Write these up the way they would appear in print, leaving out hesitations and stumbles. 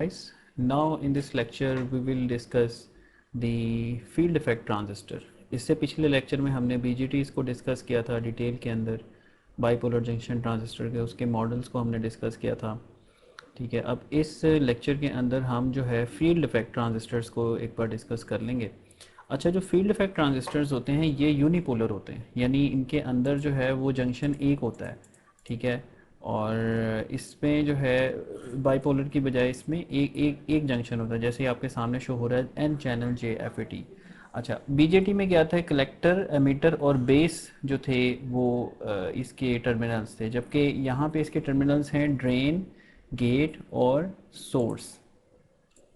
Guys, now in this lecture we will discuss the field effect transistor. इससे पिछले lecture में हमने BJTs को डिस्कस किया था डिटेल के अंदर, बाइपोलर जंक्शन ट्रांजिस्टर के उसके मॉडल्स को हमने डिस्कस किया था। ठीक है, अब इस लेक्चर के अंदर हम जो है फील्ड इफेक्ट ट्रांजिस्टर्स को एक बार डिस्कस कर लेंगे। अच्छा, जो फील्ड इफेक्ट ट्रांजिस्टर्स होते हैं ये यूनिपोलर होते हैं, यानी इनके अंदर जो है वो जंक्शन एक होता है। ठीक है, और इसमें जो है बाइपोलर की बजाय इसमें एक जंक्शन होता है, जैसे आपके सामने शो हो रहा है एन चैनल JFET। अच्छा, बीजेटी में क्या था, कलेक्टर, एमीटर और बेस जो थे वो इसके टर्मिनल्स थे, जबकि यहाँ पे इसके टर्मिनल्स हैं ड्रेन, गेट और सोर्स।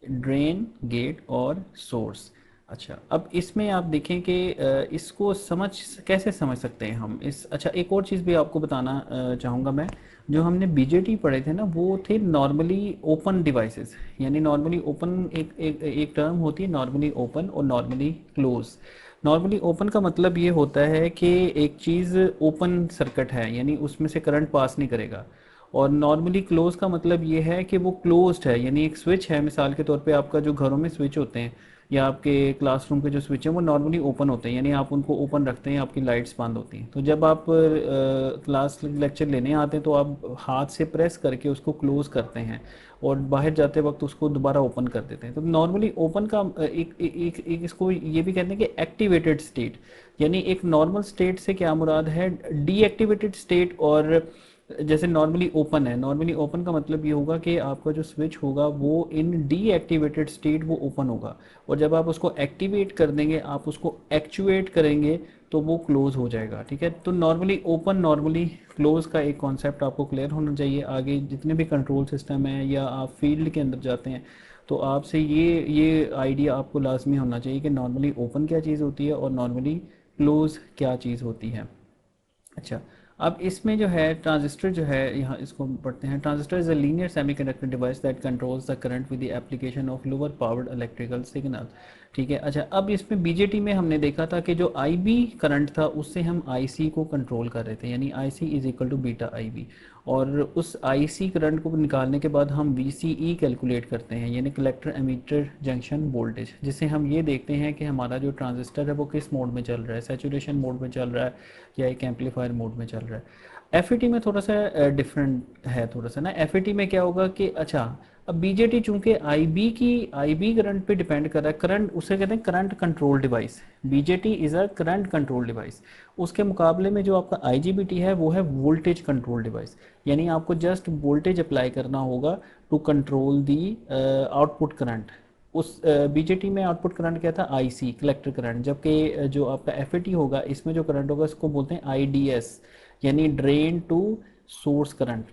ड्रेन, गेट और सोर्स। अच्छा, अब इसमें आप देखें कि इसको कैसे समझ सकते हैं हम इस। अच्छा, एक और चीज़ भी आपको बताना चाहूँगा मैं। जो हमने बीजेटी पढ़े थे ना वो थे नॉर्मली ओपन डिवाइसेस, यानी नॉर्मली ओपन एक टर्म होती है, नॉर्मली ओपन और नॉर्मली क्लोज। नॉर्मली ओपन का मतलब ये होता है कि एक चीज़ ओपन सर्किट है, यानी उसमें से करंट पास नहीं करेगा। और नॉर्मली क्लोज का मतलब ये है कि वो क्लोज्ड है, यानी एक स्विच है। मिसाल के तौर पे आपका जो घरों में स्विच होते हैं या आपके क्लासरूम के जो स्विच हैं वो नॉर्मली ओपन होते हैं, यानी आप उनको ओपन रखते हैं, आपकी लाइट्स बंद होती हैं। तो जब आप क्लास लेक्चर लेने आते हैं तो आप हाथ से प्रेस करके उसको क्लोज करते हैं और बाहर जाते वक्त उसको दोबारा ओपन कर देते हैं। तो नॉर्मली ओपन का एक इसको ये भी कहते हैं कि एक्टिवेटेड स्टेट, यानी एक नॉर्मल स्टेट से क्या मुराद है, डीएक्टिवेटेड स्टेट। और जैसे नॉर्मली ओपन है, नॉर्मली ओपन का मतलब ये होगा कि आपका जो स्विच होगा वो इन डीएक्टिवेटेड स्टेट वो ओपन होगा, और जब आप उसको एक्टिवेट कर देंगे, आप उसको एक्चुएट करेंगे तो वो क्लोज हो जाएगा। ठीक है, तो नॉर्मली ओपन, नॉर्मली क्लोज का एक कॉन्सेप्ट आपको क्लियर होना चाहिए। आगे जितने भी कंट्रोल सिस्टम है या आप फील्ड के अंदर जाते हैं तो आपसे ये आइडिया आपको लाजमी होना चाहिए कि नॉर्मली ओपन क्या चीज़ होती है और नॉर्मली क्लोज क्या चीज़ होती है। अच्छा, अब इसमें जो है ट्रांजिस्टर जो है, यहाँ इसको पढ़ते हैं। Transistor is a linear semiconductor device that controls the current with the application of lower powered electrical signal. ठीक है, अच्छा, अब इसमें बीजेटी में हमने देखा था कि जो आईबी करंट था उससे हम आईसी को कंट्रोल कर रहे थे, यानी IC is equal to beta IB. और उस आईसी करंट को निकालने के बाद हम वीसीई कैलकुलेट करते हैं, यानी कलेक्टर एमीटर जंक्शन वोल्टेज, जिससे हम ये देखते हैं कि हमारा जो ट्रांजिस्टर है वो किस मोड में चल रहा है, सैचुरेशन मोड में चल रहा है या एक एम्पलीफायर मोड में चल रहा है। एफईटी में थोड़ा सा डिफरेंट है, थोड़ा सा ना। एफईटी में क्या होगा कि अच्छा, अब बीजेटी चूंकि आईबी करंट पे डिपेंड कर रहा है, करंट उसे कहते हैं current control device. BJT is a current control device. उसके मुकाबले में जो आपका आईजीबीटी है वो है वोल्टेज कंट्रोल डिवाइस, यानी आपको जस्ट वोल्टेज अप्लाई करना होगा to control the output current. उस बीजेटी में आउटपुट करंट क्या था, आईसी कलेक्टर करंट, जबकि जो आपका एफईटी होगा इसमें जो करंट होगा इसको बोलते हैं आईडीएस, यानी ड्रेन टू सोर्स करंट।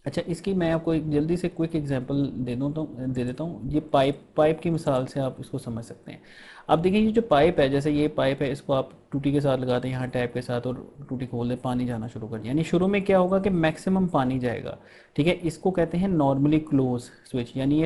अच्छा, इसकी मैं आपको एक जल्दी से क्विक एग्जांपल दे देता हूँ। ये पाइप की मिसाल से आप इसको समझ सकते हैं। आप देखिए, ये जो पाइप है, जैसे ये पाइप है, इसको आप टूटी के साथ लगाते हैं यहाँ टैप के साथ, और टूटी खोल दे, पानी जाना शुरू कर, यानी शुरू में क्या होगा कि मैक्सिमम पानी जाएगा। ठीक है, इसको कहते हैं नॉर्मली क्लोज स्विच, यानी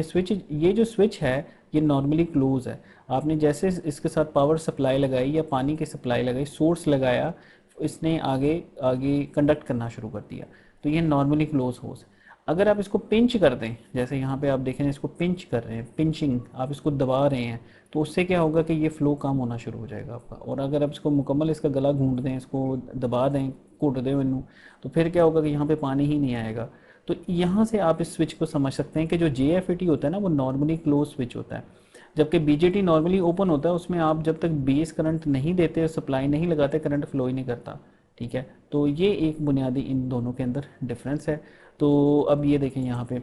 ये जो स्विच है ये नॉर्मली क्लोज है। आपने जैसे इसके साथ पावर सप्लाई लगाई या पानी की सप्लाई लगाई, सोर्स लगाया, इसने आगे आगे कंडक्ट करना शुरू कर दिया, तो ये नॉर्मली क्लोज होस। अगर आप इसको पिंच कर दें, जैसे यहाँ पे आप देखें इसको पिंच कर रहे हैं, पिंचिंग, आप इसको दबा रहे हैं, तो उससे क्या होगा कि ये फ्लो कम होना शुरू हो जाएगा आपका। और अगर आप इसको मुकम्मल इसका गला घूंट दें, इसको दबा दें, घुट दें इनू, तो फिर क्या होगा कि यहाँ पे पानी ही नहीं आएगा। तो यहाँ से आप इस स्विच को समझ सकते हैं कि जो JFET होता है ना वो नॉर्मली क्लोज स्विच होता है, जबकि बीजेटी नॉर्मली ओपन होता है। उसमें आप जब तक बेस करंट नहीं देते, सप्लाई नहीं लगाते, करंट फ्लो ही नहीं करता। ठीक है, तो ये एक बुनियादी इन दोनों के अंदर डिफरेंस है। तो अब ये देखें यहाँ पे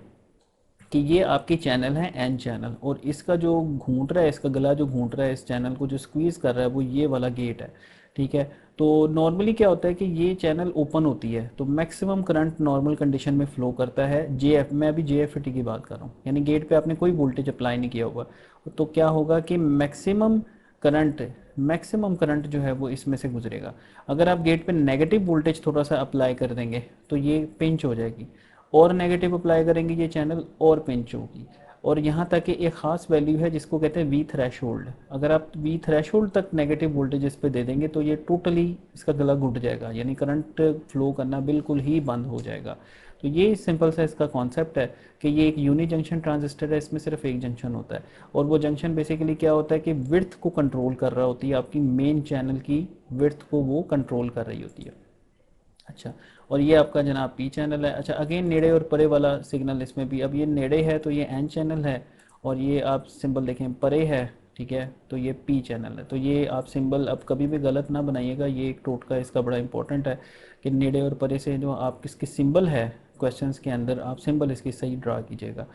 कि ये आपकी चैनल है एन चैनल, और इसका जो घूंट रहा है, इसका गला जो घूंट रहा है, इस चैनल को जो स्क्वीज़ कर रहा है वो ये वाला गेट है। ठीक है, तो नॉर्मली क्या होता है कि ये चैनल ओपन होती है तो मैक्सिमम करंट नॉर्मल कंडीशन में फ्लो करता है। मैं अभी JFET की बात कर रहा हूँ, यानी गेट पे आपने कोई वोल्टेज अप्लाई नहीं किया होगा, तो क्या होगा कि मैक्सिमम करंट जो है वो इसमें से गुजरेगा। अगर आप गेट पे नेगेटिव वोल्टेज थोड़ा सा अप्लाई कर देंगे तो ये पिंच हो जाएगी, और नेगेटिव अप्लाई करेंगे ये चैनल और पिंच होगी। और यहाँ तक कि एक ख़ास वैल्यू है जिसको कहते हैं वी थ्रेशोल्ड। अगर आप वी थ्रेशोल्ड तक नेगेटिव वोल्टेज इस पे दे देंगे तो ये टोटली इसका गला घुट जाएगा, यानी करंट फ्लो करना बिल्कुल ही बंद हो जाएगा। तो ये सिंपल सा इसका कॉन्सेप्ट है कि ये एक यूनी जंक्शन ट्रांजिस्टर है, इसमें सिर्फ एक जंक्शन होता है और वो जंक्शन बेसिकली क्या होता है कि विड्थ को कंट्रोल कर रहा होती है, आपकी मेन चैनल की विड्थ को वो कंट्रोल कर रही होती है। अच्छा, और ये आपका जनाब पी चैनल है। अच्छा, अगेन नेड़े और परे वाला सिग्नल इसमें भी, अब ये नेड़े है तो ये एन चैनल है और ये आप सिंबल देखें परे है, ठीक है, तो ये पी चैनल है। तो ये आप सिंबल अब कभी भी गलत ना बनाइएगा, ये एक टोटका इसका बड़ा इंपॉर्टेंट है कि नेड़े और परे से जो आप किसकी सिंबल है क्वेश्चंस के अंदर, आप सिंबल इसकी सही ड्रा कीजिएगा।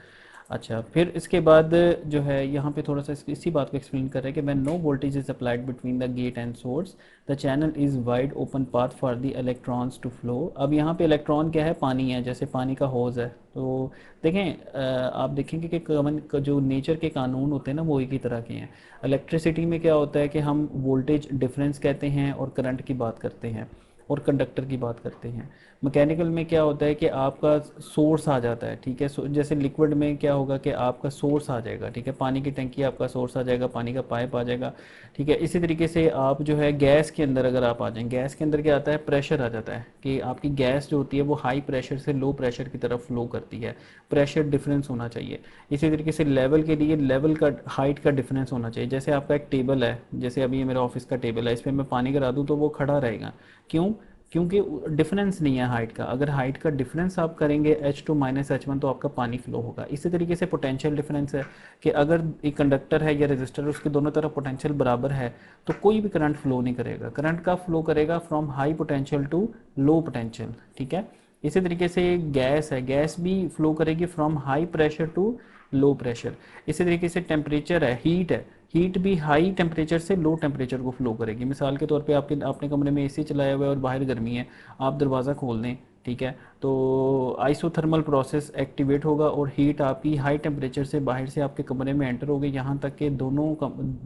अच्छा, फिर इसके बाद जो है यहाँ पे थोड़ा सा इसी बात को एक्सप्लेन कर रहे हैं कि when no voltage is applied between the gate and source the channel is wide open path for the electrons to flow. अब यहाँ पे इलेक्ट्रॉन क्या है, पानी है, जैसे पानी का होज है। तो देखें आप देखेंगे कि कॉमन जो नेचर के कानून होते हैं ना वो एक ही तरह के हैं। इलेक्ट्रिसिटी में क्या होता है कि हम वोल्टेज डिफरेंस कहते हैं और करंट की बात करते हैं और कंडक्टर की बात करते हैं। मैकेनिकल में क्या होता है कि आपका सोर्स आ जाता है, ठीक है, जैसे लिक्विड में क्या होगा कि आपका सोर्स आ जाएगा, ठीक है, पानी की टंकी आपका सोर्स आ जाएगा, पानी का पाइप आ जाएगा, ठीक है। इसी तरीके से आप जो है गैस के अंदर अगर आप आ जाएं, गैस के अंदर क्या आता है, प्रेशर आ जाता है कि आपकी गैस जो होती है वो हाई प्रेशर से लो प्रेशर की तरफ फ्लो करती है, प्रेशर डिफरेंस होना चाहिए। इसी तरीके से लेवल के लिए लेवल का हाइट का डिफरेंस होना चाहिए। जैसे आपका एक टेबल है, जैसे अभी ये मेरा ऑफिस का टेबल है, इस पर मैं पानी गिरा दूँ तो वो खड़ा रहेगा, क्यों, क्योंकि डिफरेंस नहीं है हाइट का। अगर हाइट का डिफरेंस आप करेंगे h2 माइनस h1 तो आपका पानी फ्लो होगा। इसी तरीके से पोटेंशियल डिफरेंस है कि अगर एक कंडक्टर है या रेजिस्टर, उसके दोनों तरफ पोटेंशियल बराबर है तो कोई भी करंट फ्लो नहीं करेगा। करंट का फ्लो करेगा from high potential to low potential, ठीक है। इसी तरीके से गैस है, गैस भी फ्लो करेगी from high pressure to low pressure. इसी तरीके से टेम्परेचर है, हीट है, हीट भी हाई टेम्परेचर से लो टेम्परेचर को फ्लो करेगी। मिसाल के तौर पे आपके अपने कमरे में एसी चलाया हुआ है और बाहर गर्मी है, आप दरवाज़ा खोल दें, ठीक है, तो आइसोथर्मल प्रोसेस एक्टिवेट होगा और हीट आपकी हाई टेम्परेचर से बाहर से आपके कमरे में एंटर होगी, यहाँ तक कि दोनों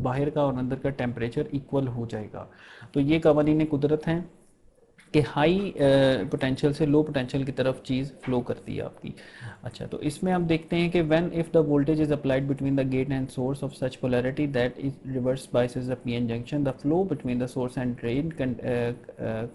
बाहर का और अंदर का टेम्परेचर इक्वल हो जाएगा। तो ये कवानीन कुदरत हैं कि हाई पोटेंशियल से लो पोटेंशियल की तरफ चीज़ फ्लो करती है आपकी। अच्छा, तो इसमें आप देखते हैं कि when if the voltage is applied between the gate and source of such polarity that is reverse biases the PN junction the flow between the source and drain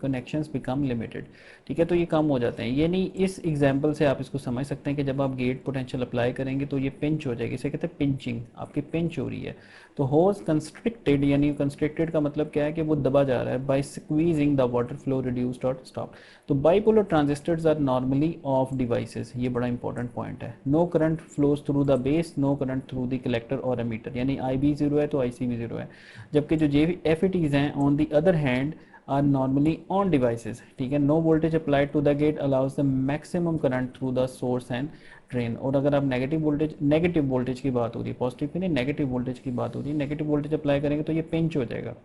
connections become limited, ठीक है। तो ये कम हो जाते हैं, ये नहीं, इस एग्जांपल से आप इसको समझ सकते हैं कि जब आप गेट पोटेंशियल अप्लाई करेंगे तो ये पिंच हो जाएगी, इसे कहते हैं पिंचिंग, आपकी पिंच हो रही है। तो होज कंस्ट्रिक्टेड, यानी कंस्ट्रिक्टेड का मतलब क्या है कि वो दबा जा रहा है, by squeezing the water flow reduced और स्टॉप। तो bipolar transistors are normally off devices, ये बड़ा इंपॉर्टेंट पॉइंट है। No current flows through the base, no current through the collector और एमीटर, यानी आई बी जीरो है तो आई सी भी जीरो है। जबकि जो जे एफ ई टीज हैं on the other hand are normally on devices, ठीक है। No voltage applied to the gate allows the maximum current through the source and drain. और अगर आप नेगेटिव वोल्टेज की बात हो रही है, पॉजिटिव की नहीं, नेगेटिव वोल्टेज की बात हो रही है, नेगेटिव वोल्टेज अप्लाई करेंगे तो ये पिंच हो जाएगा।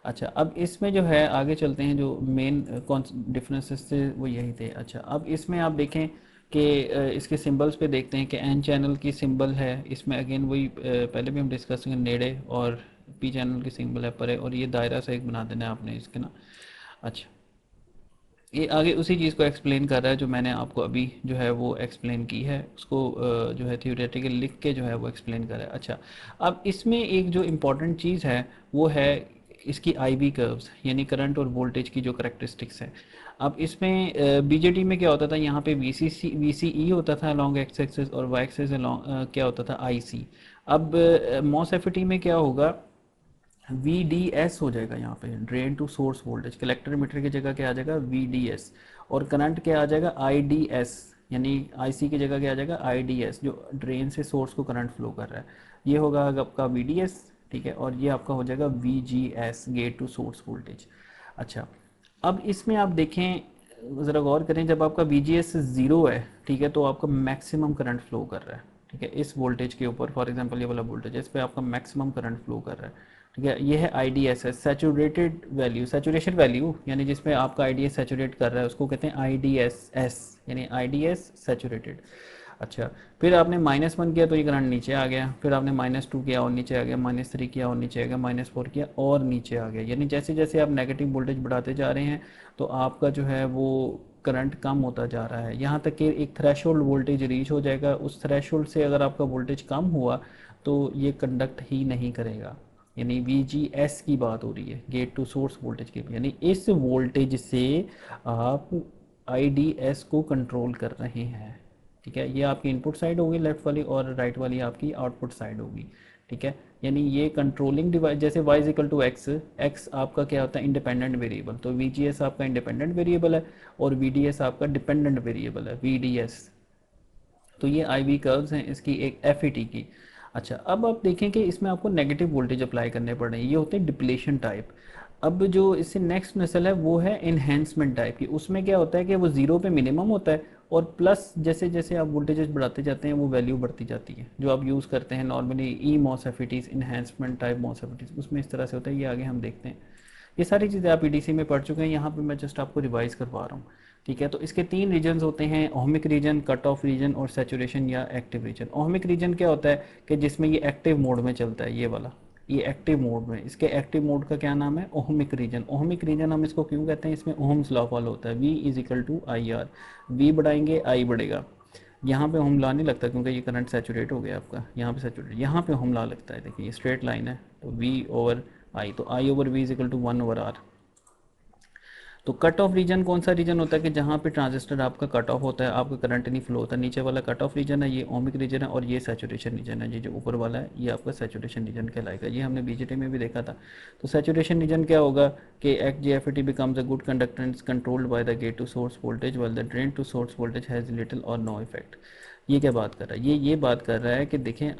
अच्छा, अब इसमें जो है आगे चलते हैं, जो मेन कौन डिफरेंसेस थे वो यही थे। अच्छा, अब इसमें आप देखें कि इसके सिंबल्स पे देखते हैं कि एन चैनल की सिंबल है, इसमें अगेन वही पहले भी हम डिस्कस करेंगे, नेड़े, और पी चैनल की सिंबल है परे, और ये दायरा से एक बना देना है आपने इसके ना। अच्छा, ये आगे उसी चीज़ को एक्सप्लेन कर रहा है जो मैंने आपको अभी जो है वो एक्सप्लेन की है, उसको जो है थियोरेटिकल लिख के जो है वो एक्सप्लेन कर रहा है। अच्छा, अब इसमें एक जो इम्पॉर्टेंट चीज़ है वो है इसकी आई वी कर्व्स, यानी करंट और वोल्टेज की जो करेक्टरिस्टिक्स है। अब इसमें बीजेटी में क्या होता था, यहाँ पे वी सी ई होता था अलॉन्ग एक्स एक्सेस और वाई एक्सेस अलॉन्ग क्या होता था, आई सी। अब मॉस एफ में क्या होगा, वी डी एस हो जाएगा, यहाँ पे drain to source voltage, collector meter की जगह क्या आ जाएगा, वी डी एस, और करंट क्या आ जाएगा, आई डी एस, यानी आई सी की जगह क्या आ जाएगा, आई डी एस, जो ड्रेन से सोर्स को करंट फ्लो कर रहा है, ये होगा आपका वी डी एस, ठीक है। और ये आपका हो जाएगा V G S, gate to source voltage. अच्छा, अब इसमें आप देखें, ज़रा गौर करें, जब आपका वी जी एस ज़ीरो है, ठीक है, तो आपका मैक्सिमम करंट फ्लो कर रहा है, ठीक है, इस वोल्टेज के ऊपर, फॉर एग्जांपल ये वाला वोल्टेज है, इस पर आपका मैक्सिमम करंट फ्लो कर रहा है, ठीक है। ये है I D S S, saturated value, saturation value, यानी जिसमें आपका आई डी एस सैचुरेट कर रहा है उसको कहते हैं आई डी एस एस, यानी आई डी एस सैचुरेटेड। अच्छा, फिर आपने -1 किया तो ये करंट नीचे आ गया, फिर आपने -2 किया और नीचे आ गया, -3 किया और नीचे आ गया, -4 किया और नीचे आ गया। यानी जैसे जैसे आप नेगेटिव वोल्टेज बढ़ाते जा रहे हैं तो आपका जो है वो करंट कम होता जा रहा है, यहाँ तक कि एक थ्रेशोल्ड वोल्टेज रीच हो जाएगा। उस थ्रेशोल्ड से अगर आपका वोल्टेज कम हुआ तो ये कंडक्ट ही नहीं करेगा, यानी वी जी एस की बात हो रही है, गेट टू सोर्स वोल्टेज की, यानी इस वोल्टेज से आप IDS को कंट्रोल कर रहे हैं। ठीक है, ये आपकी इनपुट साइड होगी लेफ्ट वाली, और राइट वाली आपकी आउटपुट साइड होगी। ठीक है, यानी ये कंट्रोलिंग डिवाइस, जैसे y equal to x, x आपका क्या होता है इंडिपेंडेंट वेरिएबल, तो VGS आपका इंडिपेंडेंट वेरिएबल है और VDS आपका डिपेंडेंट वेरिएबल है VDS। तो ये IV कर्व्स हैं इसकी एक FET की। अच्छा, अब आप देखें कि इसमें आपको नेगेटिव वोल्टेज अप्लाई करने पड़ रहे हैं, ये होते हैं डिप्लेशन टाइप। अब जो इससे नेक्स्ट नस्ल है वो है इन्हेंसमेंट टाइप की। उसमें क्या होता है कि वो ज़ीरो पे मिनिमम होता है और प्लस जैसे जैसे आप वोल्टेजेस बढ़ाते जाते हैं वो वैल्यू बढ़ती जाती है, जो आप यूज़ करते हैं नॉर्मली ई मॉसफेटीज़, इन्हेंसमेंट टाइप मॉसफेटीज़, उसमें इस तरह से होता है। ये आगे हम देखते हैं। ये सारी चीज़ें आप EDC में पढ़ चुके हैं, यहाँ पे मैं जस्ट आपको रिवाइज करवा रहा हूँ। ठीक है, तो इसके 3 रीजन्स होते हैं, ohmic region, cut off region और सैचुरेशन या एक्टिव रीजन। ओहमिक रीजन क्या होता है कि जिसमें ये एक्टिव मोड में चलता है, ये वाला, ये एक्टिव मोड में, इसके एक्टिव मोड का क्या नाम है, ओहमिक रीजन। ओहमिक रीजन हम इसको क्यों कहते हैं, इसमें ओहम्स लॉ फॉलो होता है, V is equal to IR, V बढ़ाएंगे I बढ़ेगा। यहाँ पे ओहम लॉ नहीं लगता क्योंकि ये करंट सैचुरेट हो गया आपका, यहाँ पे सैचुरेट, यहाँ पे ओहम लॉ लगता है। देखिए ये स्ट्रेट लाइन है, तो V ओवर I, तो I over V is equal to 1 over R। तो कट ऑफ रीजन कौन सा रीजन होता है कि जहाँ पे ट्रांजिस्टर आपका कट ऑफ होता है, आपका करंट नहीं फ्लो होता। नीचे वाला कट ऑफ रीजन है, ये ओमिक रीजन है, और ये सैचुरेशन रीजन है। ये जो ऊपर वाला है ये आपका सैचुरेशन रीजन कहलाएगा। ये हमने BJT में भी देखा था। तो सैचुरेशन रीजन क्या होगा कि XGFET becomes a good conductance controlled by the gate to source voltage while the drain to source voltage has little or no effect. ये क्या बात कर रहा है, ये बात कर रहा है कि देखें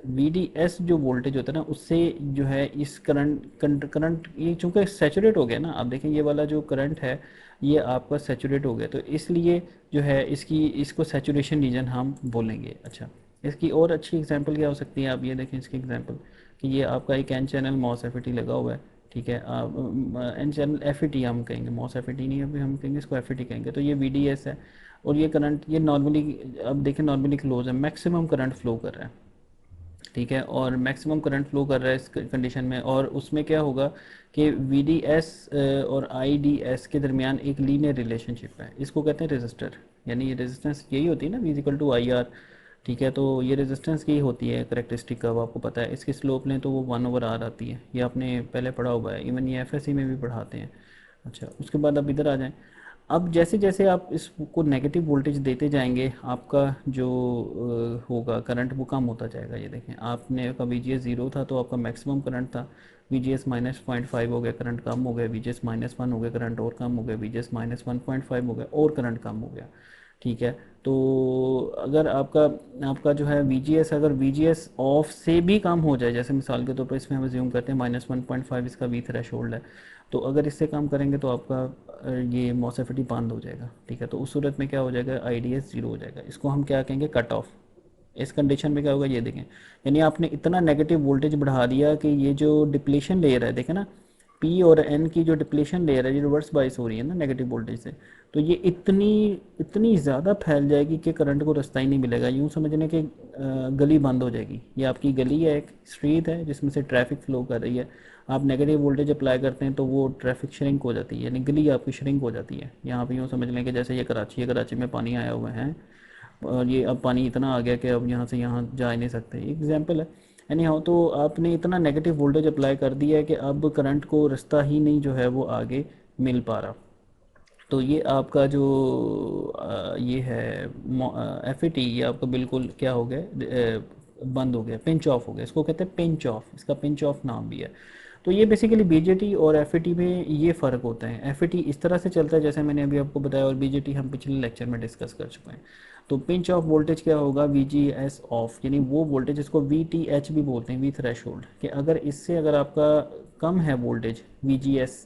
VDS जो वोल्टेज होता है ना, उससे जो है इस करंट ये चूंकि सैचुरेट हो गया ना, आप देखें ये वाला जो करंट है ये आपका सैचुरेट हो गया, तो इसलिए जो है इसको सैचुरेशन रीजन हम बोलेंगे। अच्छा, इसकी और अच्छी एग्जांपल क्या हो सकती है, आप ये देखें इसकी एग्जांपल कि ये आपका एक एन चैनल मॉस FET लगा हुआ है। ठीक है, एन चैनल FET हम कहेंगे, मॉस FET नहीं, अभी हम कहेंगे इसको FET कहेंगे। तो ये VDS है और ये करंट ये नॉर्मली, अब देखें नॉर्मली क्लोज है, मैक्सिमम करंट फ्लो कर रहा है। ठीक है, और मैक्सिमम करंट फ्लो कर रहा है इस कंडीशन में, और उसमें क्या होगा कि VDS और IDS के दरमियान एक लीनियर रिलेशनशिप है, इसको कहते हैं रेजिस्टर। यानी ये रेजिस्टेंस यही होती है ना, V इक्वल टू IR। ठीक है, तो ये रेजिस्टेंस की होती है करेक्टरिस्टिक कर्व, आपको पता है। इसकी स्लोप लें तो वो 1 ओवर R आती है, ये आपने पहले पढ़ा हुआ है, इवन ये FSC में भी पढ़ाते हैं। अच्छा, उसके बाद अब इधर आ जाएं। अब जैसे जैसे आप इसको नेगेटिव वोल्टेज देते जाएंगे, आपका जो होगा करंट वो कम होता जाएगा। ये देखें, आपने का VGS 0 था तो आपका मैक्सिमम करंट था, VGS माइनस 0.5 हो गया, करंट कम हो गया, VGS माइनस 1 हो गया, करंट और कम हो गया, VGS माइनस 1.5 हो गया और करंट कम हो गया। ठीक है, तो अगर आपका आपका जो है VGS, अगर VGS ऑफ से भी कम हो जाए, जैसे मिसाल के तौर पर इसमें हम ज्यूम करते हैं -1.5 इसका V थ्रेशोल्ड है, तो अगर इससे कम करेंगे तो आपका ये मॉसफेटी बंद हो जाएगा। ठीक है, तो उस सूरत में क्या हो जाएगा, IDS 0 हो जाएगा। इसको हम क्या कहेंगे, कट ऑफ। इस कंडीशन में क्या होगा, ये देखें, यानी आपने इतना नेगेटिव वोल्टेज बढ़ा दिया कि ये जो डिप्लेशन लेयर है, देखें ना, P और N की जो डिप्लेशन लेयर है, ये रिवर्स बाइस हो रही है ना नेगेटिव वोल्टेज से, तो ये इतनी इतनी ज़्यादा फैल जाएगी कि करंट को रास्ता ही नहीं मिलेगा। यूँ समझने कि गली बंद हो जाएगी। ये आपकी गली है, एक स्ट्रीट है जिसमें से ट्रैफिक फ्लो कर रही है, आप नेगेटिव वोल्टेज अप्लाई करते हैं तो वो ट्रैफिक श्रिंक हो जाती है, यानी गली आपकी श्रिंक हो जाती है। यहाँ पे यूँ समझ लें कि जैसे ये कराची है, कराची में पानी आया हुआ है और ये अब पानी इतना आ गया कि अब यहाँ से यहाँ जा ही नहीं सकते, एग्जाम्पल है। यानी हाँ, तो आपने इतना नेगेटिव वोल्टेज अप्लाई कर दिया है कि अब करंट को रास्ता ही नहीं जो है वो आगे मिल पा रहा। तो ये आपका जो ये है FET, ये आपका बिल्कुल क्या हो गया, बंद हो गया, पिंच ऑफ हो गया। इसको कहते हैं पिंच ऑफ, इसका पिंच ऑफ नाम भी है। तो ये बेसिकली BJT और FET में ये फ़र्क होता है। FET इस तरह से चलता है जैसे मैंने अभी आपको बताया, और BJT हम पिछले लेक्चर में डिस्कस कर चुके हैं। तो पिंच ऑफ वोल्टेज क्या होगा, VGS ऑफ, यानी वो वोल्टेज इसको VTH भी बोलते हैं, V थ्रेशोल्ड, कि अगर इससे अगर आपका कम है वोल्टेज VGS,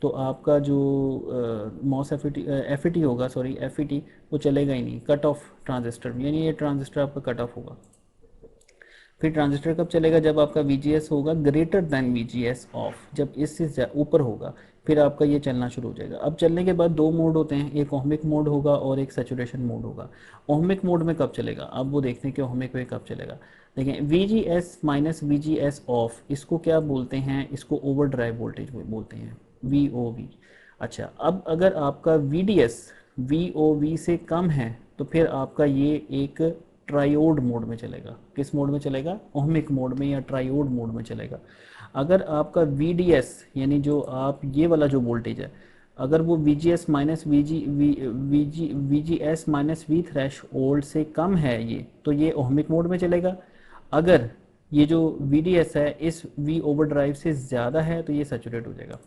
तो आपका जो मॉस FET होगा, सॉरी FET, वो चलेगा ही नहीं, कट ऑफ ट्रांजिस्टर, यानी ये ट्रांजिस्टर आपका कट ऑफ होगा। फिर ट्रांजिस्टर कब चलेगा, जब आपका VGS होगा ग्रेटर देन VGS ऑफ, जब इससे ऊपर होगा फिर आपका ये चलना शुरू हो जाएगा। अब चलने के बाद दो मोड होते हैं, एक ओहमिक मोड होगा और एक सैचुरेशन मोड होगा। ओहमिक मोड में कब चलेगा, अब वो देखते हैं कि ओहमिक में कब चलेगा। देखें, VGS माइनस VGS ऑफ, इसको क्या बोलते हैं, इसको ओवर ड्राइव वोल्टेज बोलते हैं, VOV। अच्छा, अब अगर आपका VDS VOV से कम है तो फिर आपका ये एक ट्रायोड मोड में चलेगा। किस मोड में चलेगा, ओहमिक मोड में या ट्रायोड मोड में चलेगा। अगर आपका VDS, यानी जो आप ये वाला जो वोल्टेज है, अगर वो VGS minus VGS minus V threshold से कम है ये, तो ये ओहमिक मोड में चलेगा। अगर ये जो VDS है इस V ओवर ड्राइव से ज़्यादा है तो ये सैचुरेट हो जाएगा।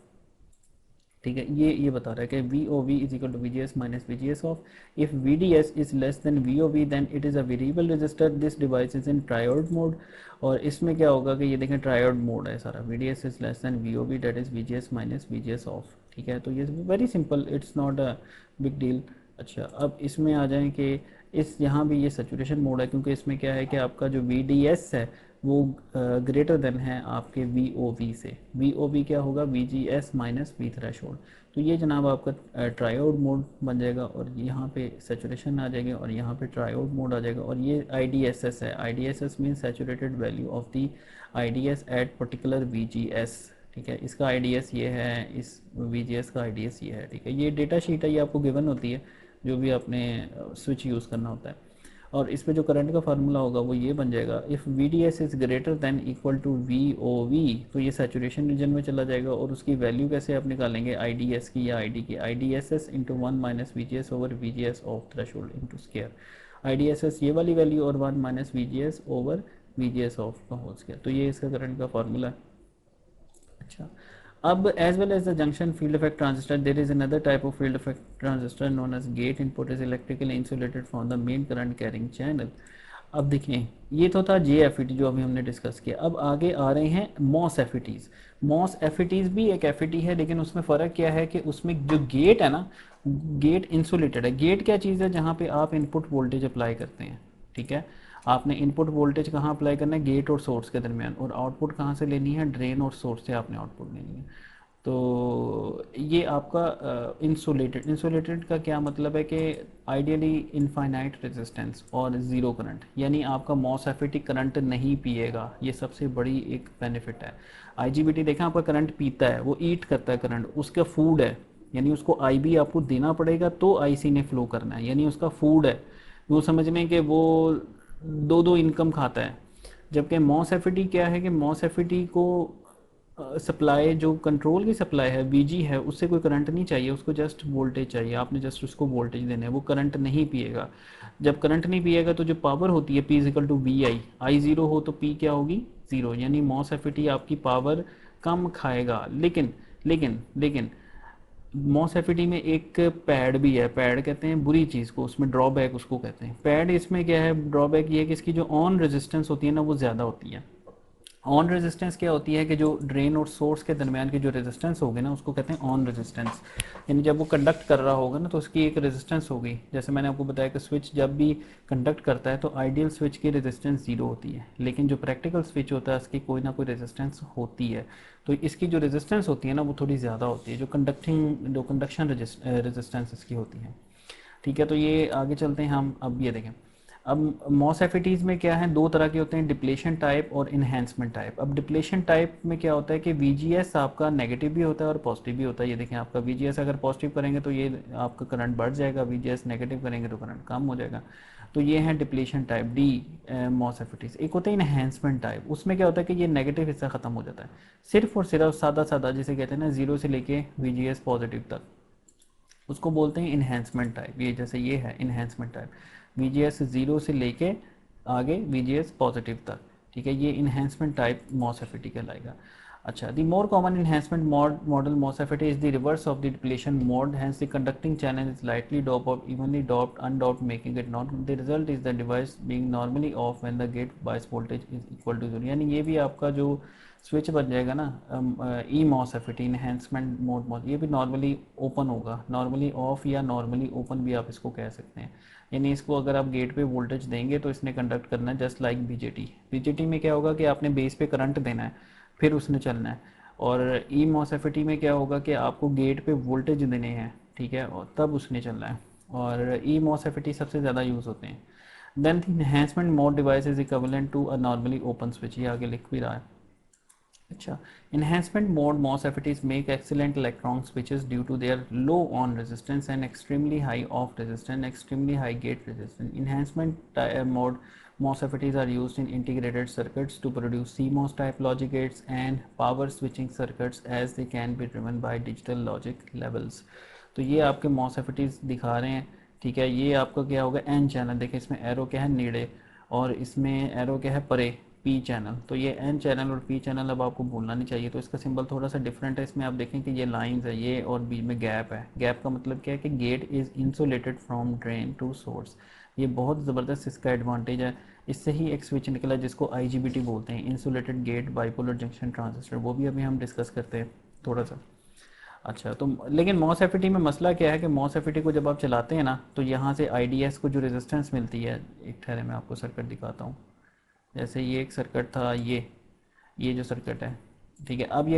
ठीक है, ये बता रहा है कि VOV is equal to VGS minus VGS off, if VDS is less than VOV then it is a variable resistor, this device is in triode mode. और इसमें क्या होगा कि ये देखें ट्रायोड मोड है सारा, VDS is less than VOV that is VGS minus VGS of. ठीक है, तो ये very simple, it's not a big deal. अच्छा, अब इसमें आ जाएं कि इस यहाँ भी ये सैचुरेशन मोड है, क्योंकि इसमें क्या है कि आपका जो VDS है वो ग्रेटर देन है आपके VOV से। VOV क्या होगा, VGS माइनस V थ्रेशोल्ड। तो ये जनाब आपका ट्रायोड मोड बन जाएगा, और यहाँ पे सैचुरेशन आ जाएगी, और यहाँ पे ट्रायोड मोड आ जाएगा। और ये IDSS है, IDSS mean saturated value of the IDS at particular VGS। ठीक है, इसका IDS ये है, इस VGS का IDS ये है। ठीक है, ये डेटा शीट है, ये आपको गिवन होती है जो भी आपने स्विच यूज़ करना होता है। और इस पे जो करंट का फार्मूला होगा वो ये बन जाएगा, if VDS is greater than equal to VOV, तो ये सैचुरेशन रीजन में चला जाएगा। और उसकी वैल्यू कैसे आप निकालेंगे, IDS की या ID की, IDSS into 1 minus VGS over VGS of threshold into square. IDSS ये वाली वैल्यू और 1 minus VGS over VGS of का होल स्केयर। तो ये इसका करंट का फार्मूला है। अच्छा, अब as well as the junction field effect transistor, there is another type of field effect transistor known as gate input is electrically insulated from the main current carrying channel। अब देखें, ये तो था JFET जो अभी हमने डिस्कस किया। अब आगे आ रहे हैं MOSFETs। MOSFETs भी एक FET है, लेकिन उसमें फ़र्क क्या है कि उसमें जो गेट है ना, गेट इंसुलेटेड है। गेट क्या चीज़ है, जहाँ पे आप इनपुट वोल्टेज अप्लाई करते हैं। ठीक है, आपने इनपुट वोल्टेज कहाँ अप्लाई करना है, गेट और सोर्स के दरमियान, और आउटपुट कहाँ से लेनी है, ड्रेन और सोर्स से आपने आउटपुट लेनी है। तो ये आपका इंसुलेटेड, इंसुलेटेड का क्या मतलब है कि आइडियली इनफाइनाइट रेजिस्टेंस और ज़ीरो करंट, यानी आपका मॉसफेटी करंट नहीं पिएगा। ये सबसे बड़ी एक बेनिफिट है। IGBT देखें, आपका करंट पीता है, वो ईट करता है करंट, उसका फूड है, यानी उसको IB आपको देना पड़ेगा तो IC ने फ्लो करना है, यानी उसका फूड है। वो समझ लें कि वो दो दो इनकम खाता है। जबकि मॉसफेटी क्या है कि मॉसफेटी को सप्लाई, जो कंट्रोल की सप्लाई है VG है, उससे कोई करंट नहीं चाहिए, उसको जस्ट वोल्टेज चाहिए। आपने जस्ट उसको वोल्टेज देना है, वो करंट नहीं पिएगा। जब करंट नहीं पिएगा तो जो पावर होती है P is equal to VI, I zero हो तो P क्या होगी, ज़ीरो, यानी मॉसफेटी आपकी पावर कम खाएगा। लेकिन लेकिन लेकिन मॉसफेटी में एक पैड भी है, पैड कहते हैं बुरी चीज़ को, उसमें ड्रॉबैक उसको कहते हैं। पैड इसमें क्या है, ड्रॉबैक ये है कि इसकी जो ऑन रेजिस्टेंस होती है ना वो ज़्यादा होती है। ऑन रेजिस्टेंस क्या होती है कि जो ड्रेन और सोर्स के दरमियान की जो रेजिस्टेंस होगी ना उसको कहते हैं ऑन रेजिस्टेंस। यानी जब वो कंडक्ट कर रहा होगा ना तो उसकी एक रेजिस्टेंस होगी। जैसे मैंने आपको बताया कि स्विच जब भी कंडक्ट करता है तो आइडियल स्विच की रेजिस्टेंस जीरो होती है, लेकिन जो प्रैक्टिकल स्विच होता है उसकी कोई ना कोई रेजिस्टेंस होती है। तो इसकी जो रेजिस्टेंस होती है ना वो थोड़ी ज़्यादा होती है, जो कंडक्शन रेजिस्टेंस इसकी होती है। ठीक है, तो ये आगे चलते हैं हम। अब ये देखें, अब मॉसफेटीज़ में क्या है, दो तरह के होते हैं, डिप्लेशन टाइप और इन्हेंसमेंट टाइप। अब डिप्लेशन टाइप में क्या होता है कि VGS आपका नेगेटिव भी होता है और पॉजिटिव भी होता है। ये देखें, आपका VGS अगर पॉजिटिव करेंगे तो ये आपका करंट बढ़ जाएगा, VGS नेगेटिव करेंगे तो करंट कम हो जाएगा। तो ये है डिप्लेशन टाइप D मॉसफेटीज़। एक होता है इन्हेंसमेंट टाइप, उसमें क्या होता है कि ये नेगेटिव हिस्सा ख़त्म हो जाता है, सिर्फ और सिर्फ सादा सादा जिसे कहते हैं ना, जीरो से लेके VGS पॉजिटिव तक, उसको बोलते हैं इन्हेंसमेंट टाइप। ये जैसे ये है इन्हेंसमेंट टाइप, VGS जीरो से लेके आगे VGS पॉजिटिव तक। ठीक है, ये इन्हेंसमेंट टाइप मॉसफेटी कहलाएगा। अच्छा, the more common enhancement model MOSFET is the reverse of the depletion mode, hence the conducting channel is lightly dope और evenly doped undoped making it not, the result is the device being normally off when the gate bias voltage is equal to zero. यानी ये भी आपका जो switch बन जाएगा ना, ई मॉसफेटी enhancement mode, ये भी नॉर्मली ओपन होगा, नॉर्मली ऑफ या नॉर्मली ओपन भी आप इसको कह सकते हैं। यानी इसको अगर आप गेट पे वोल्टेज देंगे तो इसने कंडक्ट करना है जस्ट लाइक BJT में क्या होगा कि आपने बेस पे करंट देना है फिर उसने चलना है। और ई मॉसफेटी में क्या होगा कि आपको गेट पे वोल्टेज देने हैं, ठीक है, और तब उसने चलना है। और ई मॉसफेटी सबसे ज़्यादा यूज़ होते हैं। Then the enhancement mode device is equivalent to a normally open switch, ये आगे लिख भी रहा है। अच्छा, enhancement mode MOSFETs make excellent electron switches due to their low on resistance and extremely high off resistance, extremely high gate resistance. Enhancement mode MOSFETs are used in integrated circuits to produce CMOS type logic gates and power switching circuits as they can be driven by digital logic levels। तो ये आपके MOSFETs दिखा रहे हैं, ठीक है। ये आपका क्या होगा, एन चैनल, देखिए इसमें एरो क्या है नीड़े, और इसमें एरो क्या है परे, पी चैनल। तो ये एन चैनल और पी चैनल अब आपको भूलना नहीं चाहिए। तो इसका सिंबल थोड़ा सा डिफरेंट है, इसमें आप देखें कि ये लाइंस है ये, और बीच में गैप है। गैप का मतलब क्या है कि gate is insulated from drain to source. ये बहुत ज़बरदस्त इसका एडवांटेज है। इससे ही एक स्विच निकला जिसको IGBT बोलते हैं, insulated gate bipolar junction transistor, वो भी अभी हम डिस्कस करते हैं थोड़ा सा। अच्छा, तो लेकिन MOSFET में मसला क्या है कि MOSFET को जब आप चलाते हैं ना, तो यहाँ से IDS को जो रेजिस्टेंस मिलती है, एक ठहरे मैं आपको सर्किट दिखाता हूँ। जैसे ये एक सर्किट था, ये जो सर्किट है, ठीक है। अब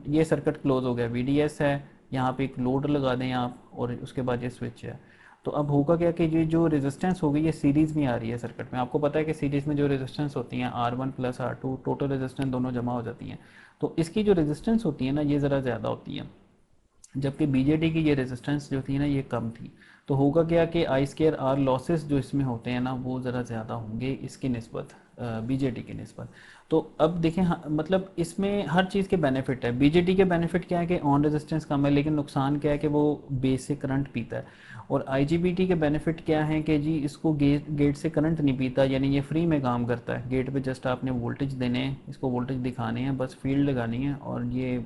ये सर्किट क्लोज हो गया, VDS है, यहाँ पे एक लोड लगा दें आप, और उसके बाद ये स्विच है। तो अब होगा क्या कि ये जो रेजिस्टेंस होगी ये सीरीज़ में आ रही है सर्किट में। आपको पता है कि सीरीज़ में जो रेजिस्टेंस होती हैं R1 plus R2, total resistance दोनों जमा हो जाती हैं। तो इसकी जो रेजिस्टेंस होती है ना, ये ज़रा ज़्यादा होती है, जबकि BJT की ये रेजिस्टेंस जो थी ना ये कम थी। तो होगा क्या कि I2R लॉसेस जो इसमें होते हैं ना वो ज़रा ज़्यादा होंगे इसकी निस्बत, BJT की निस्बत। तो अब देखें, हाँ, मतलब इसमें हर चीज़ के बेनिफिट है। BJT के बेनिफिट क्या है कि ऑन रेजिस्टेंस कम है, लेकिन नुकसान क्या है कि वो बेस से करंट पीता है। और IGBT के बेनिफिट क्या है कि जी इसको गेट से करंट नहीं पीता, यानी ये फ्री में काम करता है। गेट पे जस्ट आपने वोल्टेज देने हैं, इसको वोल्टेज दिखाने हैं, बस फील्ड लगानी है, और ये